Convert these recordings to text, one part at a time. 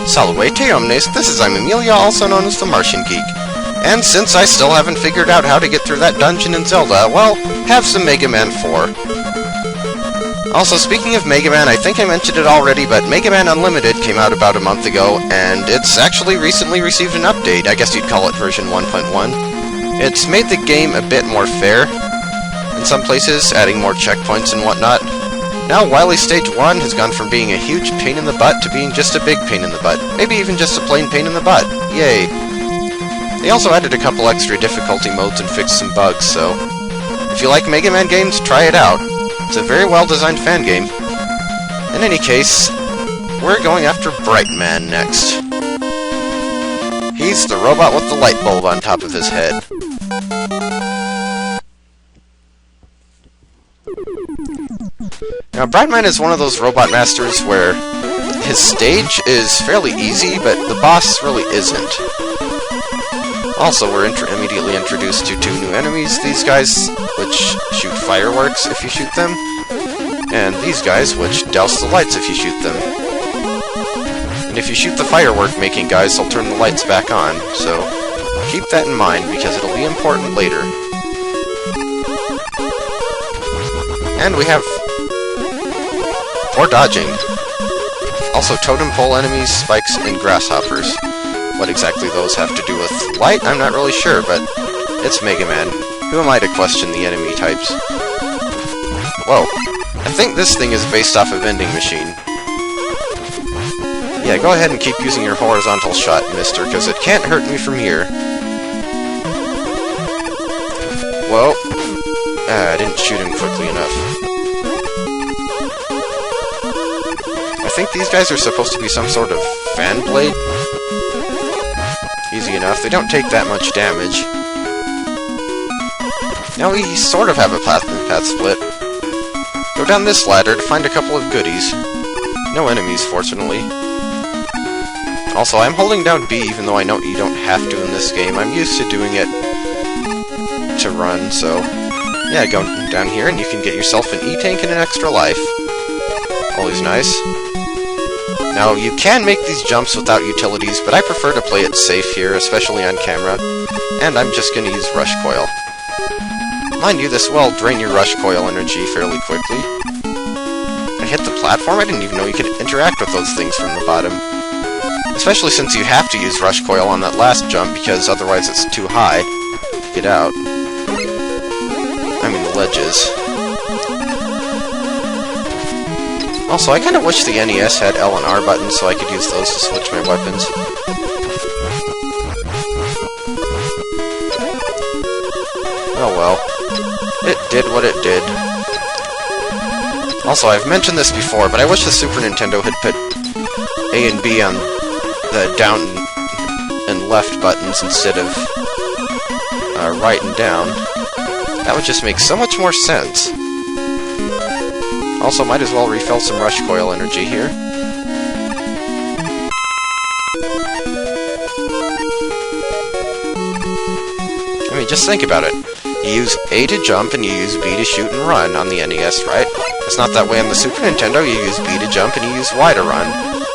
Salve omnes, this is Amelia, also known as TheMartianGeek. And since I still haven't figured out how to get through that dungeon in Zelda, well, have some Mega Man 4. Also, speaking of Mega Man, I think I mentioned it already, but Mega Man Unlimited came out about a month ago, and it's actually recently received an update. I guess you'd call it version 1.1. It's made the game a bit more fair in some places, adding more checkpoints and whatnot. Now, Wily Stage 1 has gone from being a huge pain in the butt to being just a big pain in the butt. Maybe even just a plain pain in the butt. Yay. They also added a couple extra difficulty modes and fixed some bugs, so if you like Mega Man games, try it out. It's a very well-designed fan game. In any case, we're going after Brightman next. He's the robot with the light bulb on top of his head. Now, Brightman is one of those robot masters where his stage is fairly easy, but the boss really isn't. Also, we're immediately introduced to two new enemies, these guys, which shoot fireworks if you shoot them, and these guys, which douse the lights if you shoot them. And if you shoot the firework-making guys, they'll turn the lights back on, so keep that in mind, because it'll be important later. And we have more dodging. Also, totem pole enemies, spikes, and grasshoppers. What exactly those have to do with light, I'm not really sure, but it's Mega Man. Who am I to question the enemy types? Whoa. I think this thing is based off a vending machine. Yeah, go ahead and keep using your horizontal shot, mister, because it can't hurt me from here. Whoa. I didn't shoot him quickly enough. I think these guys are supposed to be some sort of fan blade. Easy enough. They don't take that much damage. Now we sort of have a path split. Go down this ladder to find a couple of goodies. No enemies, fortunately. Also, I'm holding down B even though I know you don't have to in this game. I'm used to doing it to run, so yeah, go down here and you can get yourself an E-tank and an extra life. Always nice. Now, you can make these jumps without utilities, but I prefer to play it safe here, especially on camera, and I'm just going to use Rush Coil. Mind you, this will drain your Rush Coil energy fairly quickly. I hit the platform? I didn't even know you could interact with those things from the bottom. Especially since you have to use Rush Coil on that last jump, because otherwise it's too high to get out. I mean, the ledges. Also, I kind of wish the NES had L and R buttons so I could use those to switch my weapons. Oh well. It did what it did. Also, I've mentioned this before, but I wish the Super Nintendo had put A and B on the down and left buttons instead of right and down. That would just make so much more sense. Also, might as well refill some Rush Coil energy here. I mean, just think about it. You use A to jump, and you use B to shoot and run on the NES, right? It's not that way on the Super Nintendo. You use B to jump, and you use Y to run.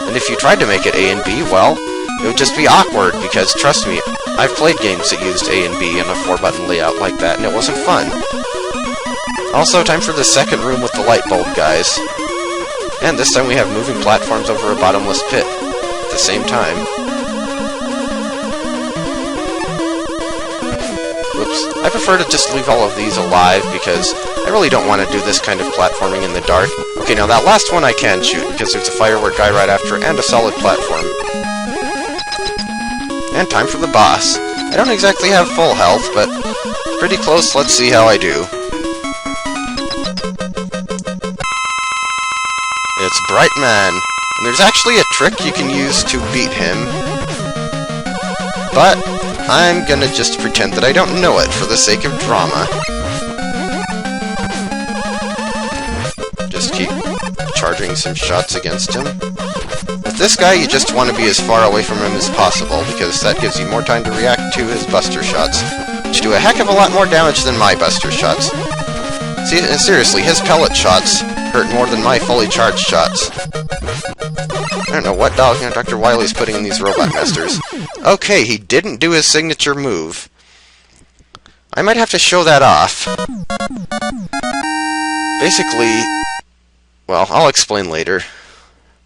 And if you tried to make it A and B, well, it would just be awkward, because, trust me, I've played games that used A and B in a 4-button layout like that, and it wasn't fun. Also, time for the second room with the light bulb guys. And this time we have moving platforms over a bottomless pit at the same time. Whoops. I prefer to just leave all of these alive because I really don't want to do this kind of platforming in the dark. Okay, now that last one I can shoot because there's a firework guy right after and a solid platform. And time for the boss. I don't exactly have full health, but pretty close. Let's see how I do. It's Brightman, and there's actually a trick you can use to beat him, but I'm gonna just pretend that I don't know it for the sake of drama. Just keep charging some shots against him. With this guy, you just want to be as far away from him as possible, because that gives you more time to react to his buster shots, which do a heck of a lot more damage than my buster shots. See, seriously, his pellet shots hurt more than my fully charged shots. I don't know what Dr. Wily's putting in these robot masters. Okay, he didn't do his signature move. I might have to show that off. Basically, well, I'll explain later.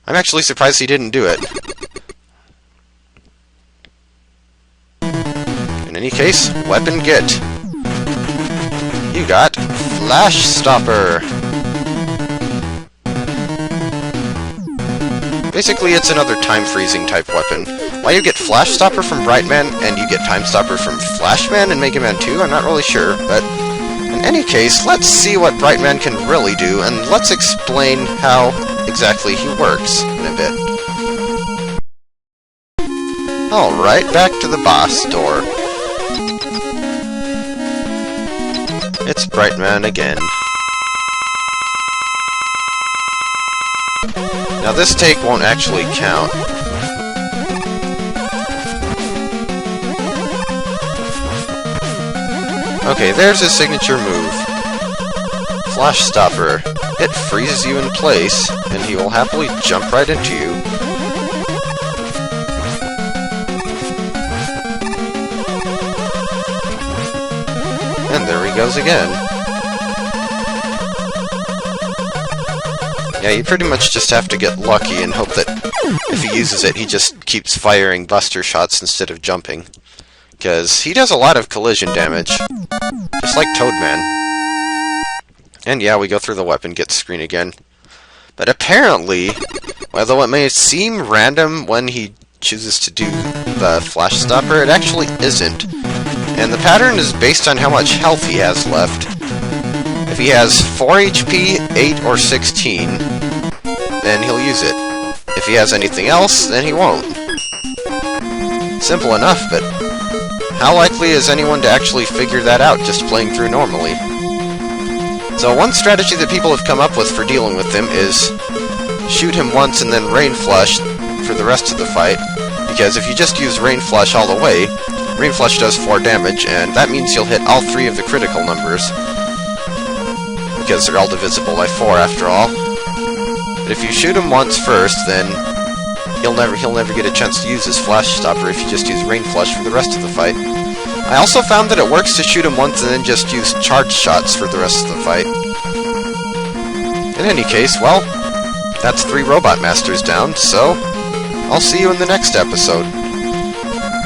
I'm actually surprised he didn't do it. In any case, weapon get. You got Flash Stopper. Basically, it's another time-freezing type weapon. Why you get Flash Stopper from Brightman and you get Time Stopper from Flashman and Mega Man 2, I'm not really sure, but in any case, let's see what Brightman can really do, and let's explain how exactly he works in a bit. Alright, back to the boss door. It's Brightman again. Now this take won't actually count. Okay, there's his signature move. Flash Stopper. It freezes you in place, and he will happily jump right into you. And there he goes again. Yeah, you pretty much just have to get lucky and hope that if he uses it, he just keeps firing buster shots instead of jumping. Because he does a lot of collision damage, just like Toadman. And yeah, we go through the weapon get screen again. But apparently, although it may seem random when he chooses to do the Flash Stopper, it actually isn't. And the pattern is based on how much health he has left. If he has 4 HP, 8, or 16, then he'll use it. If he has anything else, then he won't. Simple enough, but how likely is anyone to actually figure that out just playing through normally? So one strategy that people have come up with for dealing with him is shoot him once and then Rain Flush for the rest of the fight, because if you just use Rain Flush all the way, Rain Flush does 4 damage, and that means you'll hit all 3 of the critical numbers, because they're all divisible by 4 after all. But if you shoot him once first, then he'll never get a chance to use his Flash Stopper if you just use Rain Flush for the rest of the fight. I also found that it works to shoot him once and then just use charge shots for the rest of the fight. In any case, well, that's 3 Robot Masters down, so I'll see you in the next episode.